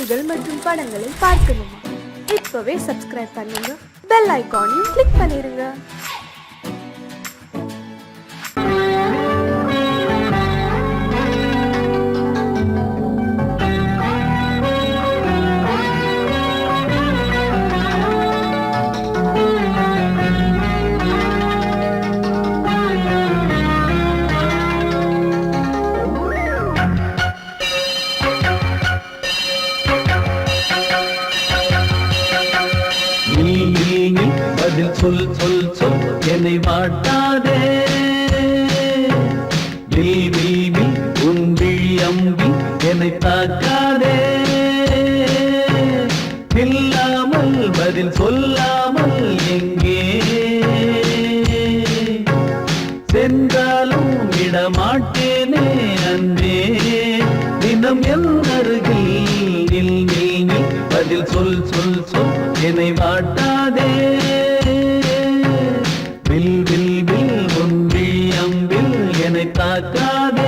நிகழ்ச்சிகள் மற்றும் படங்களை பார்க்கணுமா? இப்பவே சப்ஸ்கிரைப் பண்ணுங்க, பெல் ஐகானையும் கிளிக் பண்ணிருங்க. சொல் சொல் சொல் என்னை வாட்டாதே, உன் விழி அம்பி என்னை தாக்காதே, இல்லாமல் பதில் சொல்லாமல் எங்கே சென்றாலும் விடமாட்டேனே அன்பே, தினம் என் அருகில் நில் நில் நில், பதில் சொல் சொல் சொல் என்னை வாட்டாதே, வில் வில் வில் உன் விழி அம்பில் என்னை தாக்காதே.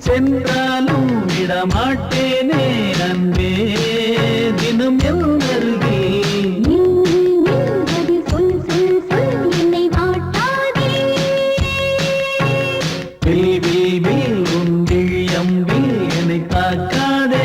சென்றாலும் விடமாட்டேனே அன்பே, தினம் என் அருகில் சொல் சொல் சொல் என்னை வாட்டாதே, வில் வில் வில் உன் விழி அம்பில் என்னை தாக்காதே.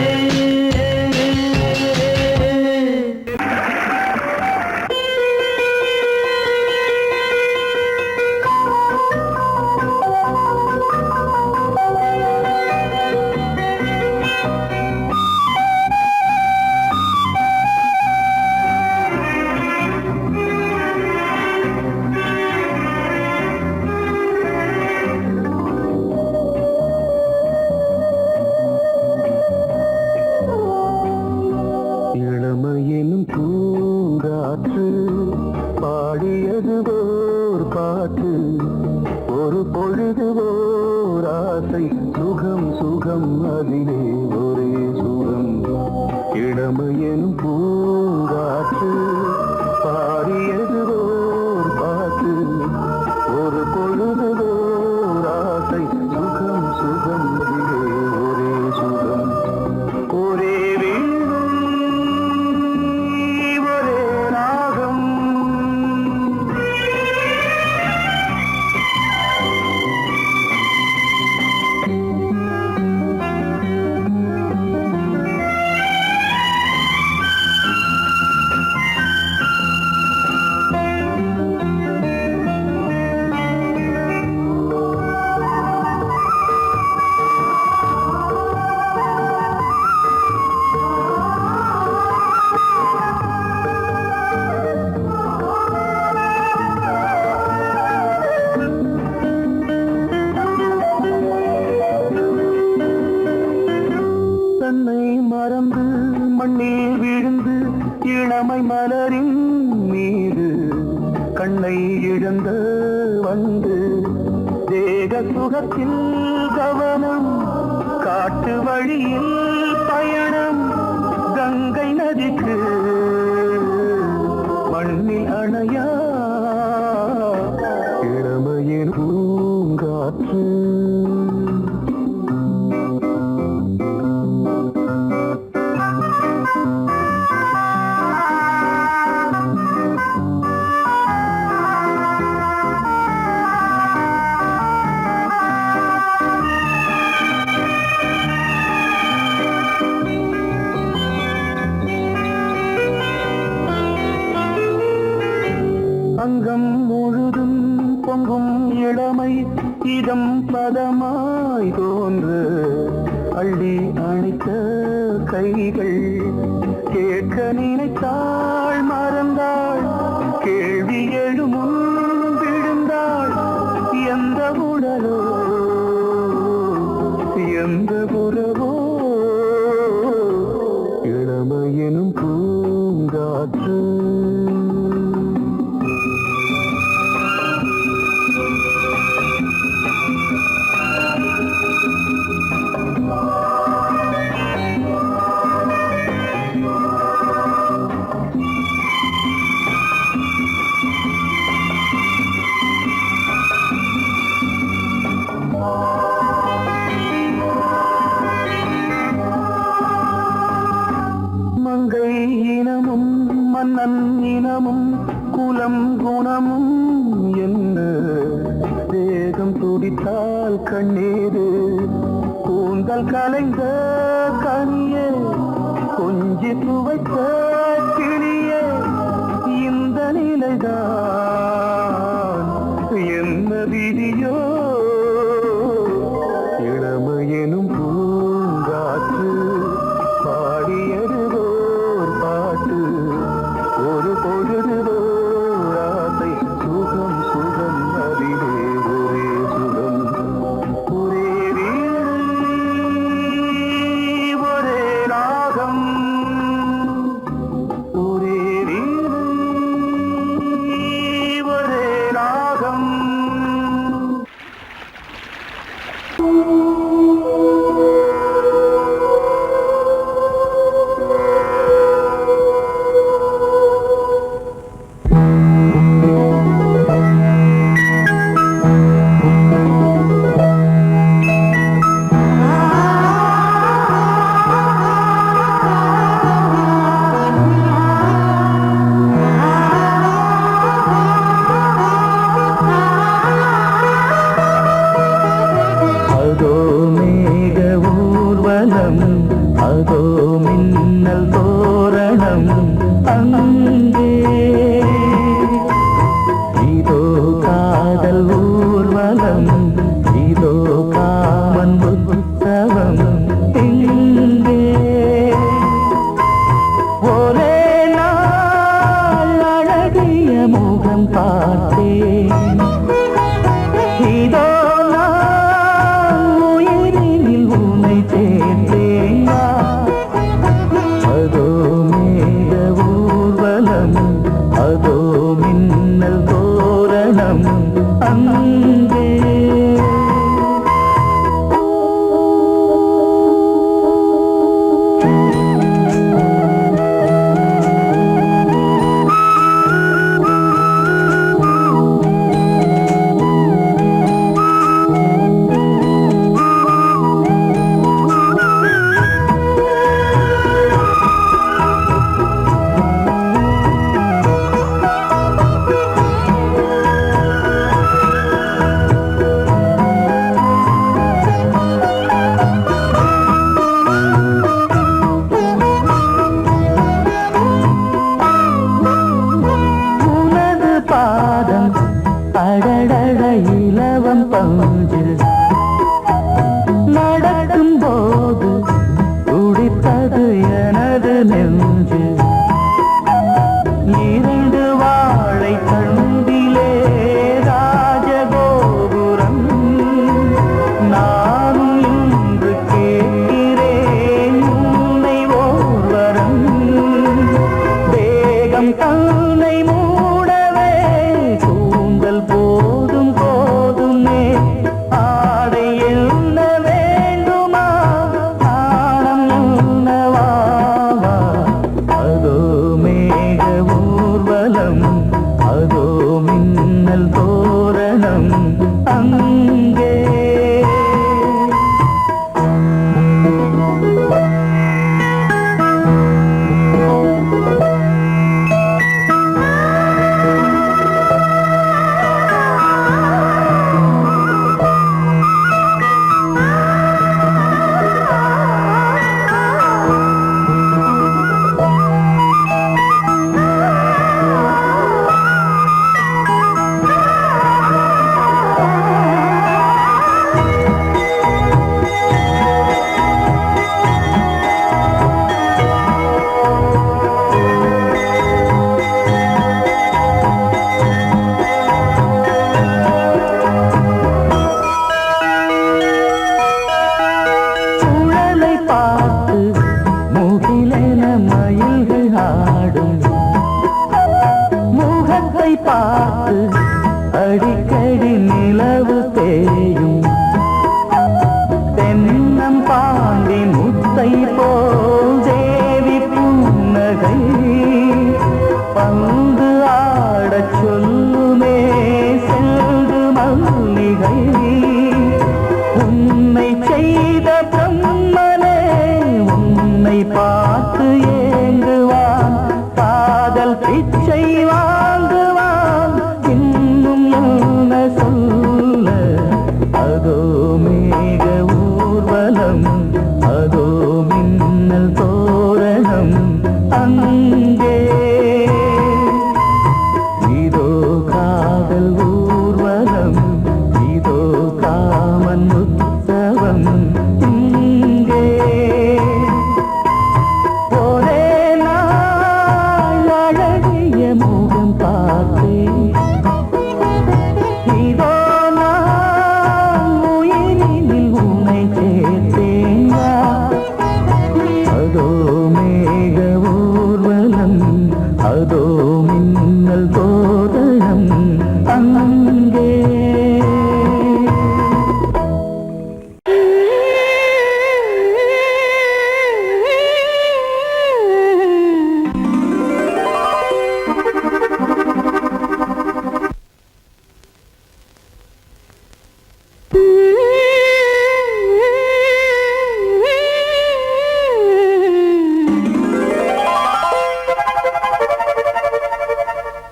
மறந்து மண்ணில் விழுந்து இளமை மலரின் மீது கண்ணை இழந்த வந்து தேக சுகத்தில் கவனம் காட்டு வழியில் பயணம் கங்கை நதிக்கு மண்ணில் அணையா இளமையின் பூங்காற்று அங்கம் முழுதும் பொங்கும் இளமை இதம் பதமாய் தோன்று அள்ளி அணைத்த கைகள் கேட்க நினைத்தாள் மறந்தாள் கேள்வி எழுமுன் விழுந்தாள் எந்த உடலோ எந்த புறவோ இளமையெனும் பூங்காற்று மங்கை இனமும் மன்னன் இனமும் குலம் குணமும் என்ன தேகம் துடித்தால் கண்ணீரு கூந்தல் கலைந்த கனியே கொஞ்சி துவைத்த கிளியே இந்த நிலைதான் என்ன விதியோ இளமையெனும் பூங்காற்று பாடியதுவோர் பாட்டு ஒரு பொழுதுவோர் ஆசை சுகம் சுகம் அதிலே ஒரே சுகம் ஒரே வீணை ஒரே ராகம் ஒரே வீணை ஒரே ராகம் அதோ மேக ஊர்வலம் அதோ மின்னல் தோரணம் அங்கே இதோ காதல் ஊர்வலம் இதோ காமன் உற்சவம் இங்கே ஒரே நாள் அழகிய முகம் பார்த்தேன் இதோ அதோ மேக ஊர்வலம் அதோ மின்னல் தோரணம் அங்கே மின்னல் தோரணம் அங்கே இதோ காதல் ஊர்வலம் இதோ காமன் உற்சவம் இங்கே ஒரே நாள் அழகிய முகம் பார்த்தேன் இதோ நான் உயிரினில் உன்னை சேர்த்தேன் அதோ மேக ஊர்வலம் அதோ மின்னல் தோரணம் அங்கே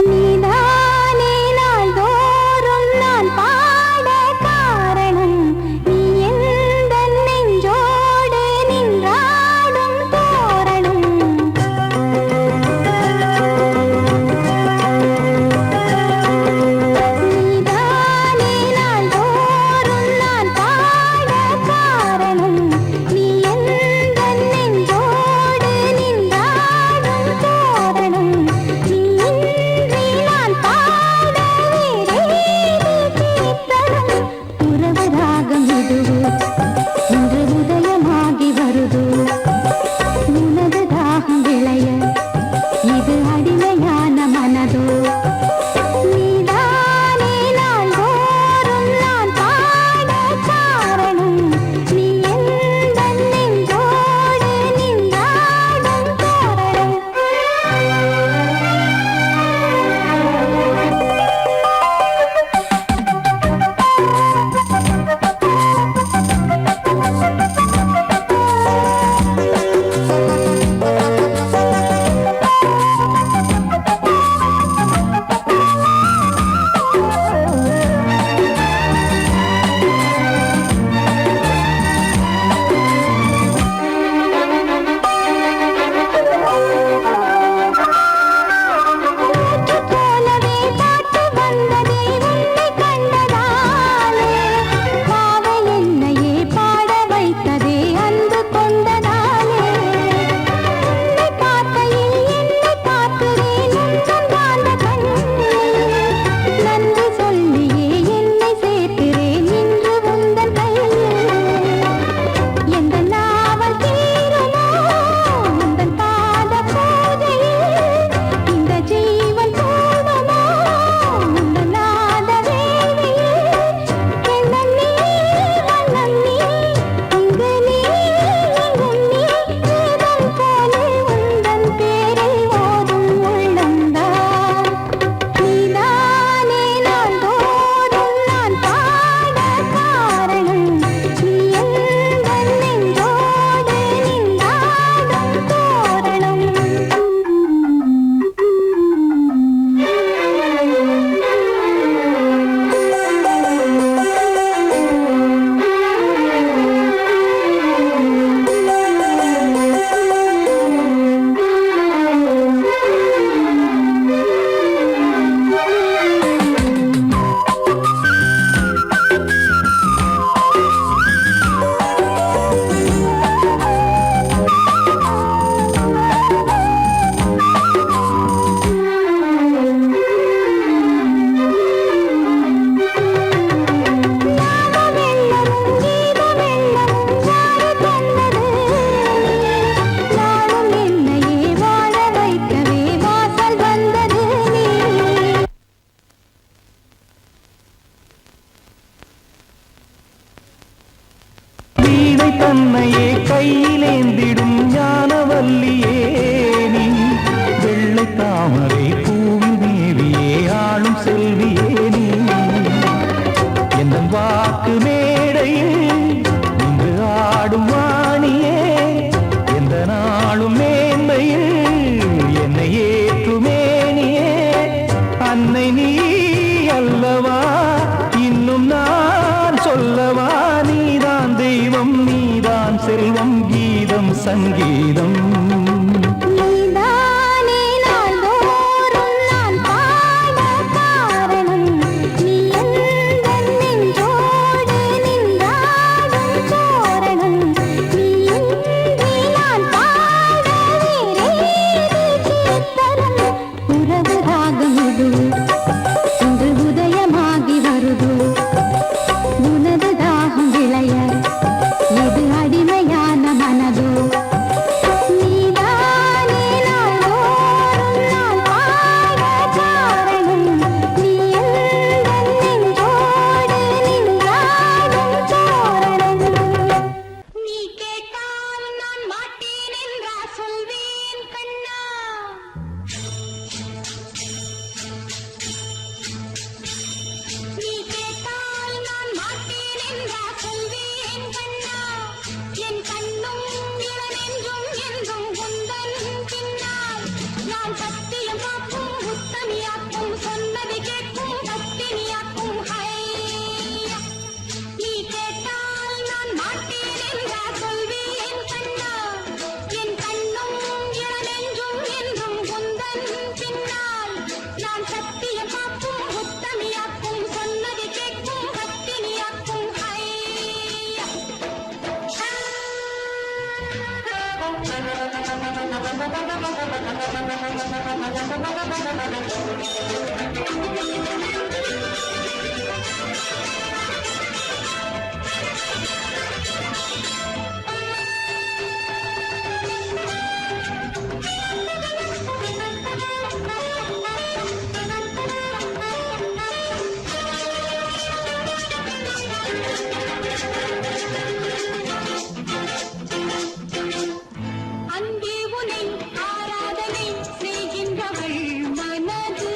நீதானே நாள்தோறும் நான் பாட காரணம் நீ எந்தன் நெஞ்சோடு நின்றாடும் தோரணம் நீதானே நாள்தோறும் நான் பாட காரணம் நீ எந்தன் நெஞ்சோடு நின்றாடும் தோரணம் நீ இன்றி நான் பாட வேறேது கீர்த்தனம் உறவு ராகம் இதுவோ இன்று உதயமாகி வருதோ உனது தாகம் விளைய இது அடிமையான மனதோ நீதானே நாள்தோறும் நான் பாட காரணம் நீ எந்தன் நெஞ்சோடு நின்றாடும் தோரணம் போலவே பாட்டு வந்ததே உன்னை கண்டதாலே பாவை என்னையே பாட வைத்ததே அன்பு கொண்டதாலே உன்னை பார்க்கையில் என்னை பார்க்கிறேன் உந்தன் காந்த கண்ணில் நன்றி சொல்லியே என்னை சேர்க்கிறேன் இன்று உந்தன் கையில் எந்த நாவல் தீருமோ உந்தன் பாத பூஜையில் இந்த ஜீவன் போதுமோ உந்தன் நாத வேளையில் எண்ணம் நீ வண்ணம் நீ இங்கு நீ எங்கும் நீ வேதம் போலே உந்தன் பேரை ஓதும் உள்ளம்தான் நீதானே நாள்தோறும் நான் பாட காரணம் நீ எந்தன் நெஞ்சோடு நின்றாடும் தோரணம் ஞானமெல்லமும் கீதமெல்லமும் யாரு தந்தது நாளும் என்னையே வாழ வைக்கவே வாசல் வந்தது நீ வீணை தன்னையே கையிலேந்திடும் ஞானவல்லியே நீ வெள்ளை தாமரை பூவி தேவியே ஆளும் செல்வியே நீ எந்தன் வாக்கு மேடையில் இன்று ஆடும் வாணியே எந்த நாளும் மேன்மையில் என்னை ஏற்றுமேனியே அன்னை நீ அல்லவா இன்னும் நான் சொல்லவா நீதான் தெய்வம் நீதான் செல்வம் கீதம் சங்கீதம் கீதம் நீதானே நாள்தோறும் நான் பாட காரணம் நீ எந்தன் நெஞ்சோடு நின்றாடும் தோரணம் நீ இன்றி நான் பாட வேறேது கீர்த்தனம் உறவு ராகம் இது இன்று உதயமாகி வருது உனது தாகம் விளைய இது அடிமையான மனதோ நீதானே நாள்தோறும் நான் பாட காரணம் நீ எந்தன் நெஞ்சோடு நின்றாடும் தோரணம் நீ கேட்டால் நான் மாட்டேன் என்றா சொல்வேன் கண்ணா நீ கேட்டால் நான் மாட்டேன் என்றா சொல்வேன் கண்ணா என் கண்ணும் இளநெஞ்சும் என்றும் உந்தன் பின்னால் நான் சத்தியம் காக்கும் உத்தமியாக்கும் சொன்னதை கேட்கும் பத்தினியாக்கும் ஹையா நீ கேட்டால் நான் மாட்டேன் என்றா சொல்வேன் கண்ணா என் கண்ணும் இளநெஞ்சும் என்றும் உந்தன் பின்னால் நான் சத்தியம் காக்கும் உத்தமியாக்கும் சொன்னதை கேட்கும் பத்தினியாக்கும் ஹையா அன்பே உனை ஆராதனை செய்கின்றவள் மனது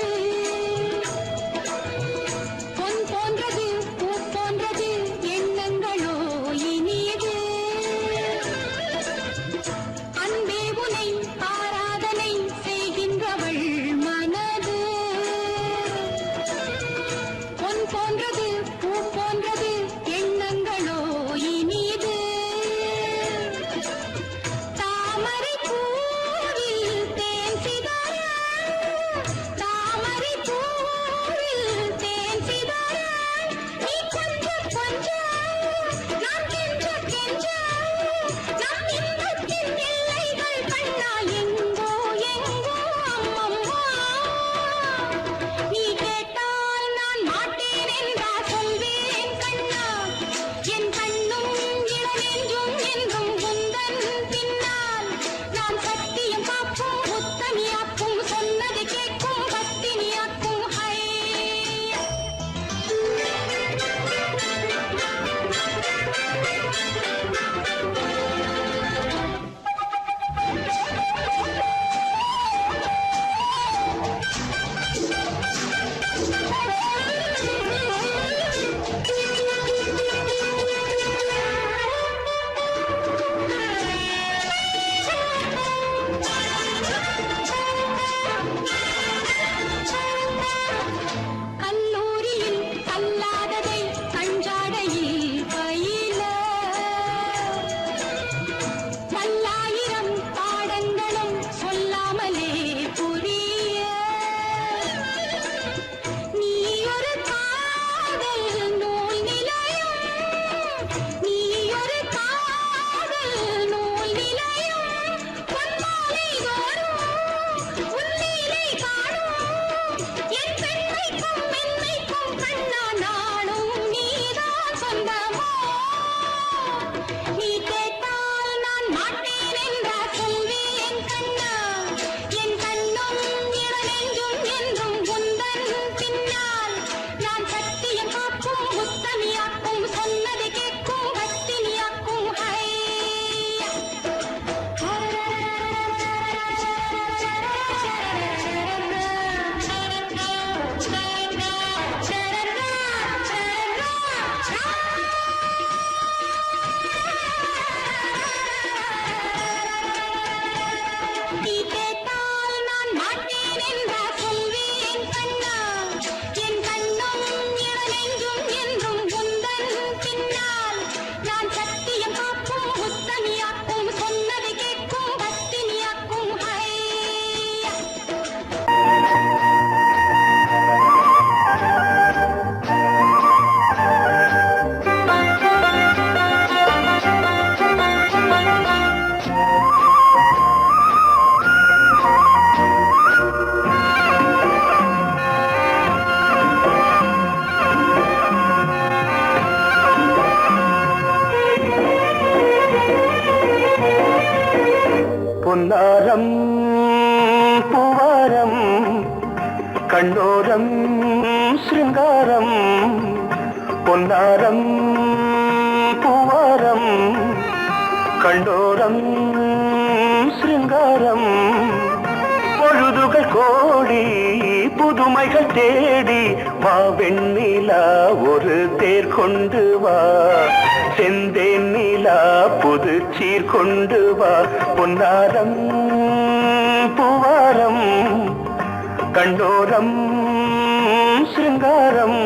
பொன்னாரம் பூவாரம் கண்ணோரம் சிருங்காரம் பொன்னாரம் பூவாரம் கண்ணோரம் சிருங்காரம் பொழுதுகள் கோடி புதுமைகள் தேடி வா வெண்ணிலா ஒரு தேர் கொண்டு வா செந்தேன் நிலா புது சீர் கொண்டு வா பொன்னாரம் பூவாரம் கண்டோரம் சிருங்காரம்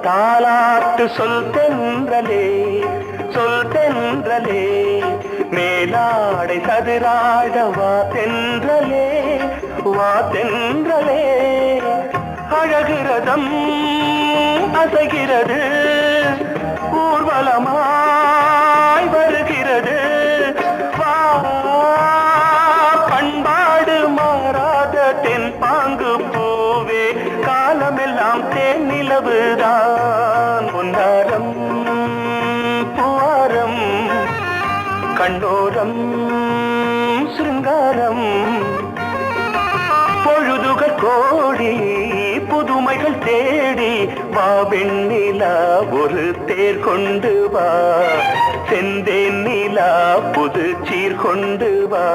தாலாட்டு சொல் தென்றலே மேலாடை சதுராட வா தென்றலே அழகிறதம் அசைகிறது ஊர்வலமாய் வருகிறது வா பண்பாடு மாறாத தென் பாங்கு பூவே காலமெல்லாம் தேன் நிலவுதான் பொன்னாரம் பூவாரம் கண்ணோரம் சிருங்காரம் பொழுதுகள் கோடி புதுமைகள் தேடி வா வெண்ணிலா ஒரு தேர் கொண்டு வா செந்தேன் நிலா புது சீர் கொண்டு வா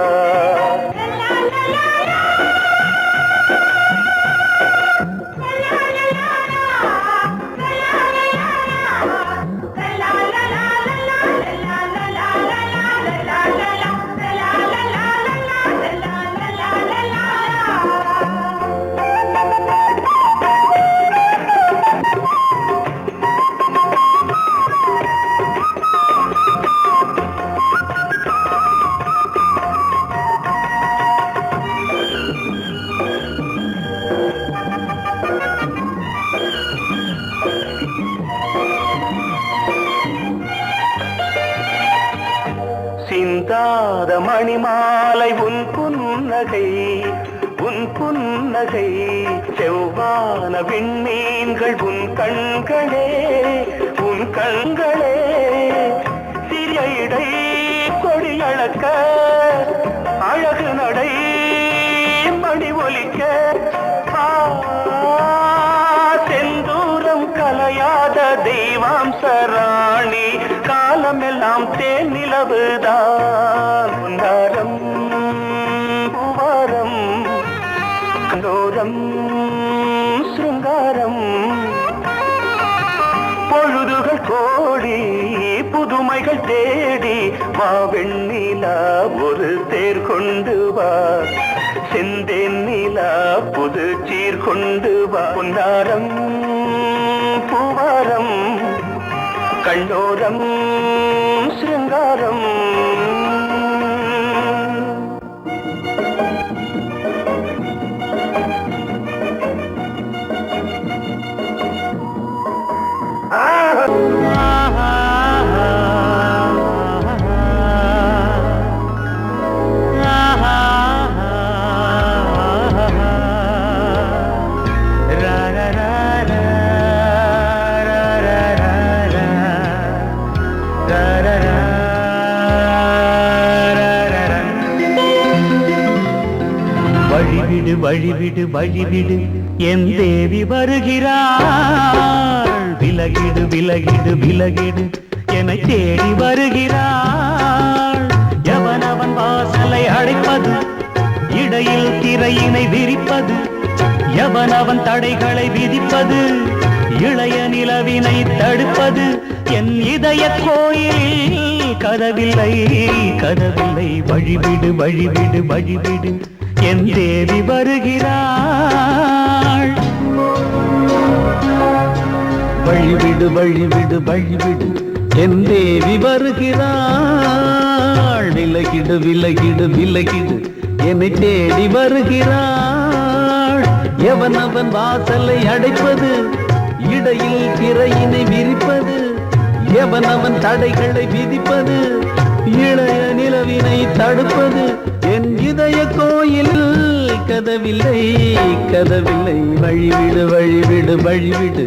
சிந்தாத மணிமாலை உன் புன்னகை செவ்வான விண்மீன்கள் உன் கண்களே சிறிய இடை கொடியளக்க அழகு நடை மணி ஒலிக்க செந்தூரம் கலையாத தெய்வாம்சராணி காலமெல்லாம் தேன் நிலவுதான் பொன்னாரம் பூவாரம் கண்டோரம் சிருங்காரம் பொழுதுகள் கோடி புதுமைகள் தேடி வா வெண்ணிலா ஒரு தேர் கொண்டு வா செந்தேன் நிலா புது சீர் கொண்டு வா பொன்னாரம் பூவாரம் கண்டோரம் சிருங்காரம் வழிவிடு என் தேவி வருகிறாள் விலகிடு என்னை தேடி வருகிறாள் எவனவன் வாசலை அடைப்பது இடையில் திரையினை விரிப்பது எவனவன் தடைகளை விதிப்பது இளைய நிலவினை தடுப்பது என் இதய கோயில் கதவில்லை வழிவிடு என் தேவி வருகிறாள். வழிவிடு வழிவிடு வழிவிடு என் தேவி வருகிறாள். விலகிடு விலகிடு விலகிடு என்னை தேடி வருகிறாள். எவன் அவன் வாசலை அடைப்பது, இடையில் திரையினை விரிப்பது, எவன் அவன் தடைகளை விதிப்பது, இளைய நிலவினை தடுப்பது, என் இதய கோயில் கதவில்லை கதவில்லை. வழிவிடு வழிவிடு வழிவிடு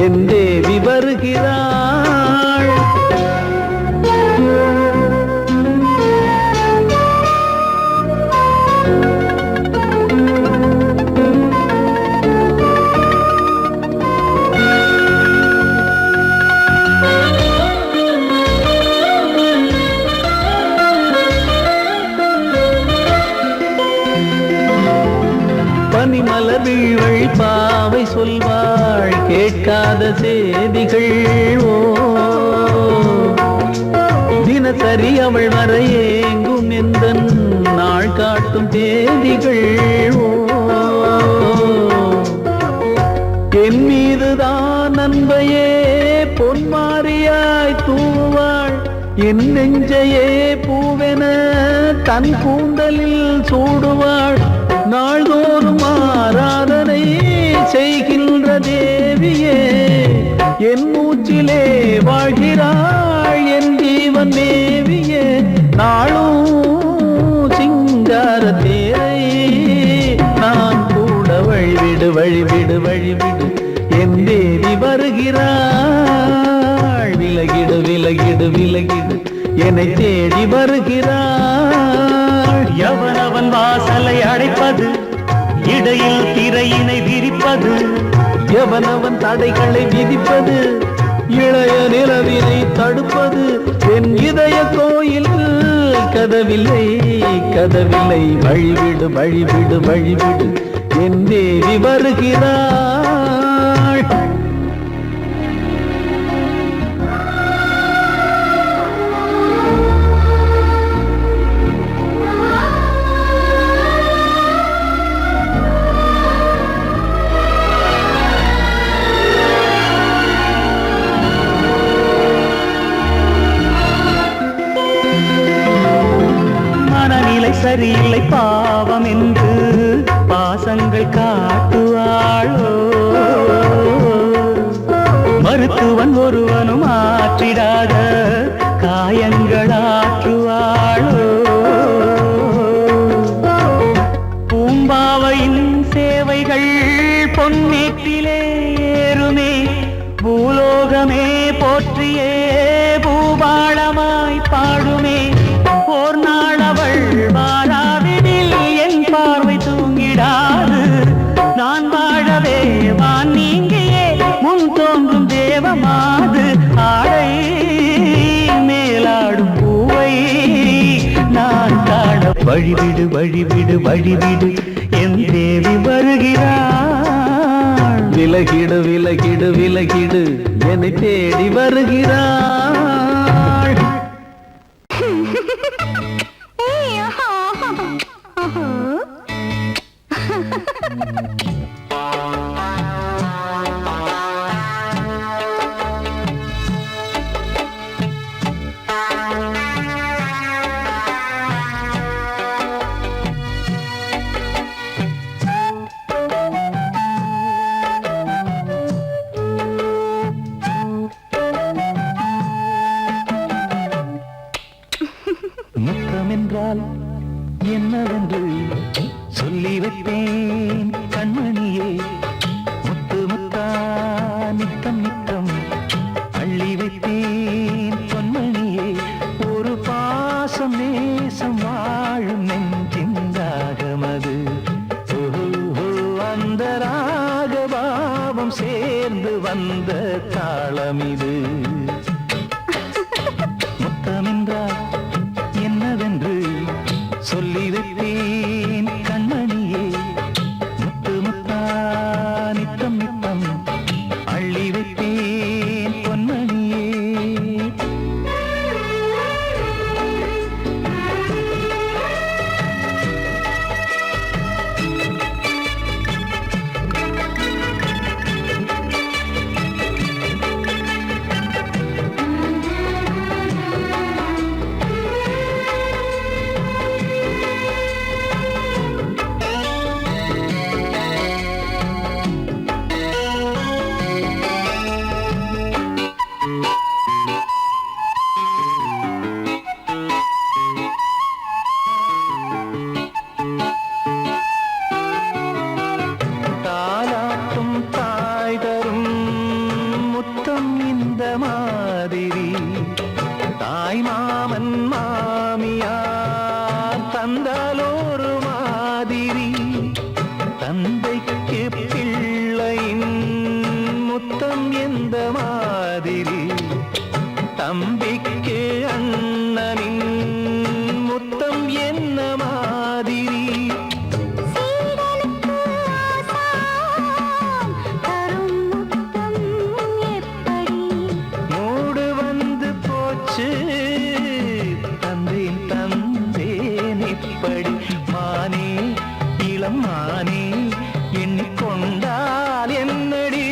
என் தேவி வருகிறாள். பனிமலர் வீழ்வழி பாவை சொல்வாள் கேட்காத செய்திகள். ஓ தினசரி அவள் வர ஏங்கும் எந்த நாள் காட்டும் தேதிகள். ஓ என் மீதுதான் அன்பையே பொன்மாரியாய் தூவாள். என் நெஞ்சையே பூவென தன் கூந்தலில் சூடுவாள். நாள்தோறும் ஆராதனை செய்கின்ற தேவியே என் மூச்சிலே வாழ்கிறாள். என் ஜீவன் தேவியே நாளும் சிங்கார தேரை நான் கூட. வழிவிடு வழிவிடு வழிவிடு என் தேவி வருகிறாள். விலகிடு விலகிடு விலகிடு என்னை தேடி வருகிறாள். எவனவன் வாசலை அடைப்பது, இடையில் திரையினை விரிப்பது, எவனவன் தடைகளை விதிப்பது, இளைய நிலவினை தடுப்பது, என் இதய கோயில் கதவில்லை கதவில்லை. வழிவிடு வழிவிடு வழிவிடு என் தேவி வருகிறாள். சரியில்லை பாவம் என்று பாசங்கள் காட்டுவாளோ. மருத்துவன் ஒருவனும் ஆற்றிடாத காயங்கள் ஆற்றுவாளோ. பூம்பாவையின் சேவைகள் பொன்னேற்றிலே ஏறுமே. பூலோகமே போற்றியே பூபாளமாய் பாடுமே. ஓர் நாள் அவள் வாராவிடில் என் பார்வை தூங்கிடாது. நான் வாழவே வான் நீங்கியே முன் தோன்றும் தேவமாது. ஆடை மேலாடும் பூவை நான் காண. வழிவிடு வழிவிடு வழிவிடு என் தேவி வருகிறாள். விலகிடு விலகிடு விலகிடு என்னை தேடி வருகிறாள். முத்தமென்றால் என்னவென்று சொல்லி வைப்பேன் கண்மணியே. முத்து முத்தா நித்தம் நித்தம் அள்ளி வைப்பேன் பொன்மணியே. ஒரு பாசம் நேசம் வாழும் நெஞ்சின் ராகமது. அந்த ராகபாவம் சேர்ந்து வந்த தாளமிது. முத்தமென்றால் என்னவென்று சொல்லி வைப்பேன் கண்மணியே. முத்து முத்தா நித்தம் நித்தம் அள்ளி வைப்பேன் பொன்மணியே. தந்தைக்கு பிள்ளையின் முத்தம் எந்த மாதிரி, தம்பிக்கு அண்ணனின் முத்தம் என்ன மாதிரி. சீடனுக்கு ஆசான் தரும் முத்தம் எப்படி, மூடு வந்து போச்சு தந்தேன் தந்தேன் இப்படி. மானே இளம் மானே எண்ணிக்கொண்டால் என்னடி,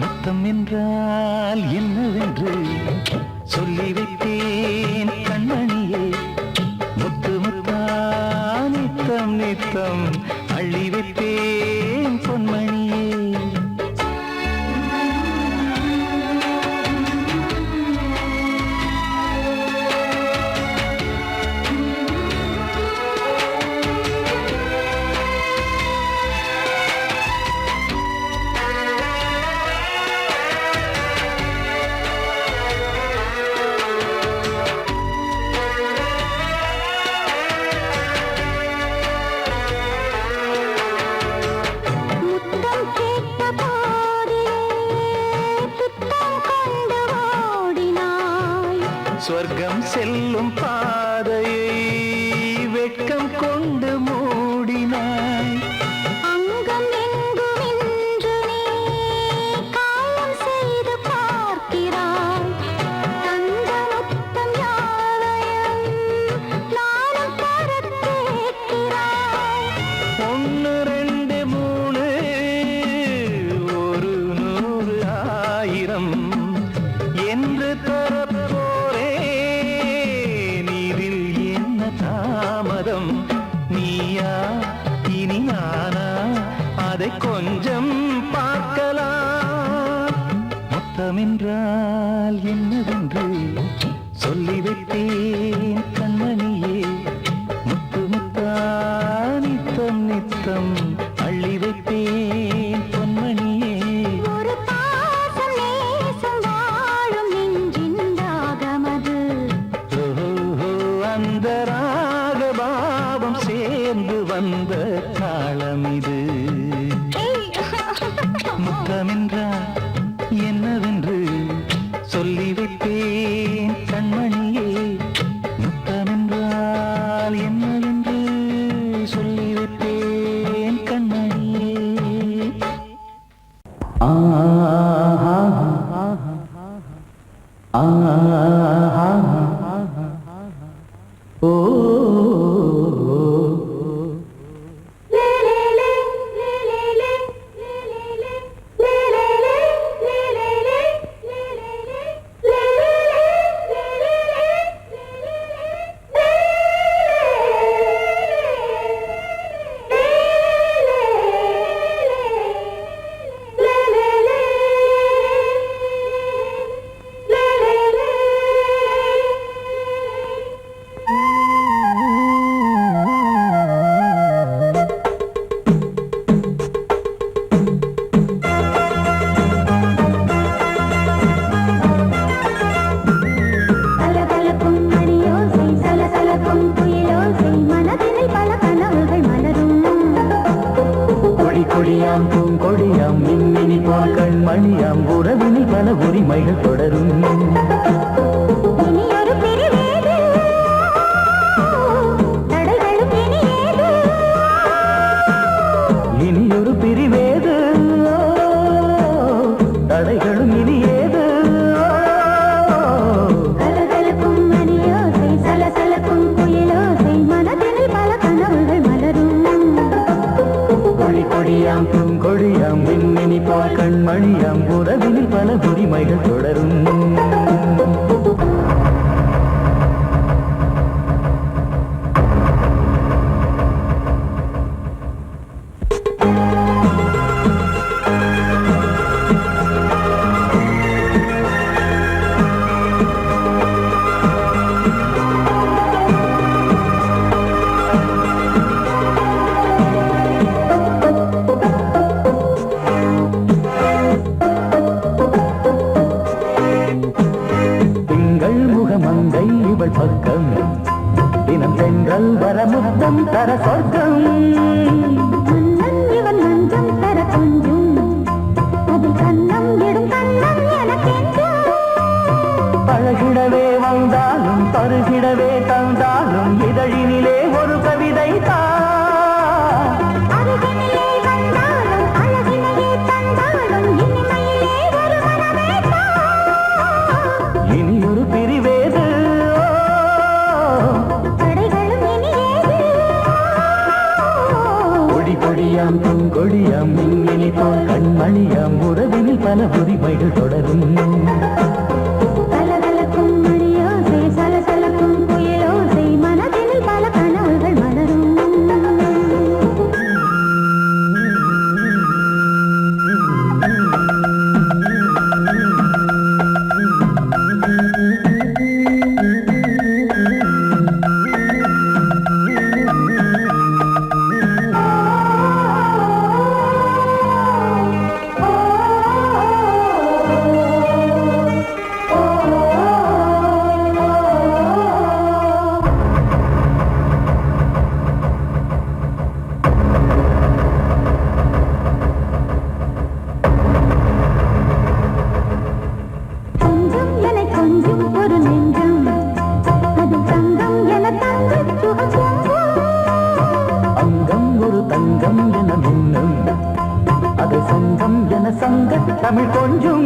முத்தம் என்றால் என்னவென்று சொல்லி வைத்தேன் கண்மணியே. முத்து முத்தா நித்தம் நித்தம் அள்ளி வைத்தேன் பொன்மணியே. முத்தம் கேட்ட போதே துத்தம் கொண்டு ஓடினாய், சொர்க்கம் செல்லும் பாதையை வெட்கம் கொண்டு மூடினாய். அங்கம் எங்கும் இன்று நீ காயம் செய்து பார்க்கிறாய், தந்த முத்தம் யாவையும் நானும் தரக் கேட்கிறாய். ஒன்று ரெண்டு மூணு ஒரு நூறு ஆயிரம் என்று தரப்போரேன், இதில் என்ன தாமதம். நீயா இனி நானா அதை கொஞ்சம் பார்க்கலாம். மொத்தமென்றால் என்னவென்று சொல்லி வைத்தேன் கண்மணியே. முத்து முத்தா நித்தம் நித்தம் அள்ளி வைத்தேன் பொன்மணியே. ஒரு பாசம் நேசம் வாழும் நெஞ்சின் ராகமது, ஓஹோ, அந்த ராகபாவம் சேர்ந்து வந்த தாளம் இது. முத்தமென்றால் என்னவென்று சொல்லி வைத்தேன் கண்மணியே. முத்தமென்றால் என்னவென்று சொல்லி வைத்தேன் கண்மணியே. ஓ கலகலக்கும் மணியோசை சலசலக்கும் குயிலோசை, மனதினில் பல கனவுகள் மலரும். கொடி கொடியாம் பூங்கொடியாம் மின்மினி போல் கண்மணியாம் உறவினில் பல உரிமைகள் தொடரும். இனி ஒரு பிரிவேது, தடைகளும் இனி ஏது. இனியொரு பிரிவேது, தடைகளும் இனி ஏது. கலகலக்கும் மணியோசை சலசலக்கும் குயிலோசை, மனதினில் பல கனவுகள் மலரும். கொடி கொடியாம் பூங்கொடியாம் மின்மினி போல் கண்மணியாம் உறவினில் பல உரிமைகள் தொடரும். மனதினில் கொடியாம் பூங்கொடியாம் மின்மினி போல் கண்மணியாம் உறவினில் பல உரிமைகள் தொடரும் கலகலக்கும் மணியோசை சலசலக்கும் புயலோசை மனதினில் பல கனவுகள் மலரும் தமிழ் கொஞ்சம்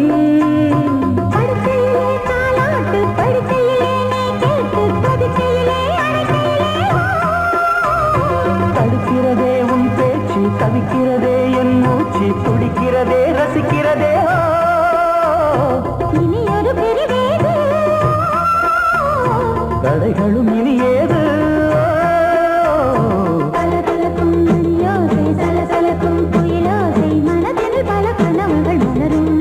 தடுக்கிறதே உன் பேச்சு தவிக்கிறதே என் மூச்சு துடிக்கிறதே ரசிக்கிறதே இனி ஒரு பெருவேது தடைகளும் இனி ஏது கலகலக்கும் மணியோசை சலசலக்கும் புயலோசை மனதில் பல கனவுகள் மலரும்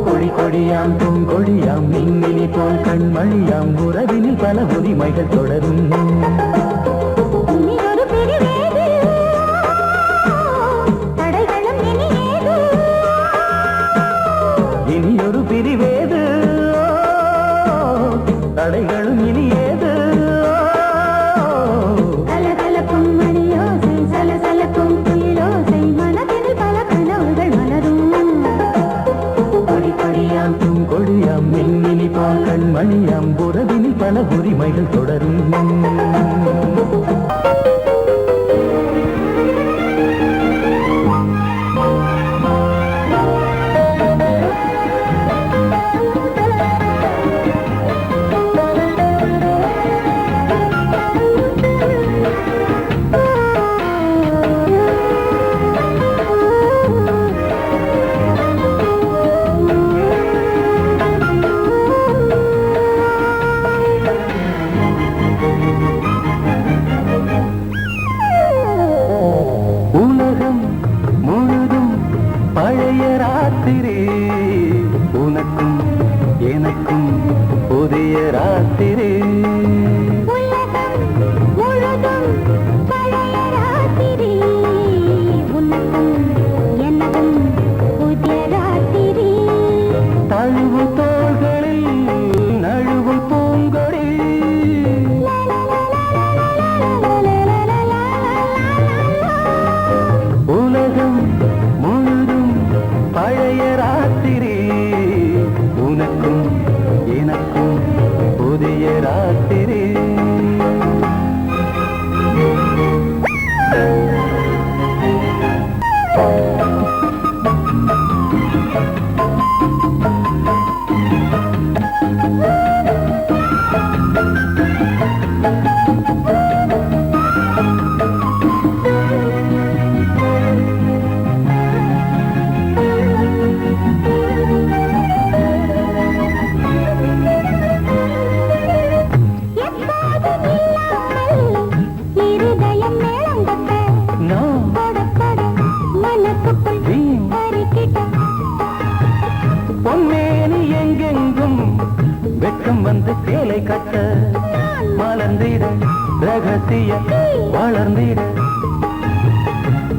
கொடி கொடியாம் பூங்கொடியாம் மின்மினி போல் கண்மணியாம் உறவினில் பல உரிமைகள் தொடரும் இனி ஒரு பெருவேது தடைகளும் இனி ஏது இனி ஒரு பிரிவேது தடைகளும் இனி ஏது கலகலக்கும் மணியோசை சலசலக்கும் புயலோசை மனதில் பல கனவுகள் மலரும் கொடி கொடியாம் பூங்கொடியாம் மின்மினி போல் கண்மணியாம் உறவினில் பல உரிமைகள் தொடரும் உலகம் முழுதும் பழைய ராத்திரி உனக்கும் எனக்கும் புதிய ராத்திரி உலகம் முழுதும் பழைய ராத்திரி உனக்கும் எனக்கும் புதிய ராத்திரி தழுவு தோள்களில் நழுவும் பூங்கொடி உலகம் முழுதும் பழைய ராத்திரி உனக்கும் எனக்கும் புதிய ராத்திரி இருதயம் மேளம் தட்ட நான் படப்பட மனசுக்குள் வீண் பறிக்கிட்ட பொன்மேனி எங்கெங்கும் வெட்கம் வந்து சேலை கட்ட மலர்ந்திட ரகசிய வளர்ந்திட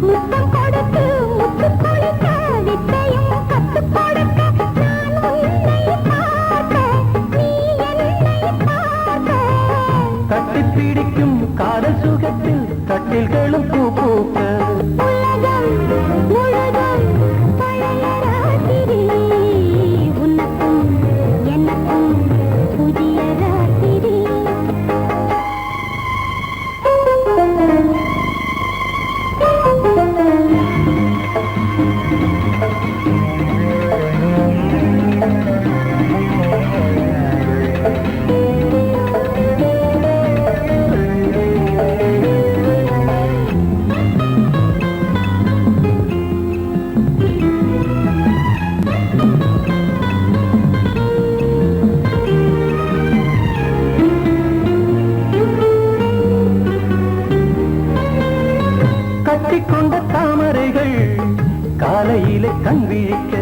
முத்தம் கொடுத்து முத்து கொடுக்க வித்தையும் கத்து கொடுக்க நான் உன்னை பார்க்க நீ என்னை பார்க்க கட்டிப் பிடிக்கும் காதல் சுகத்தில் கட்டில்களும் பூ பூக்க உலகம் முழுதும் பழைய ராத்திரி உனக்கும் எனக்கும் புதிய ராத்திரி கட்டிக்கொண்ட தாமரைகள் காலையிலே கண் விழிக்க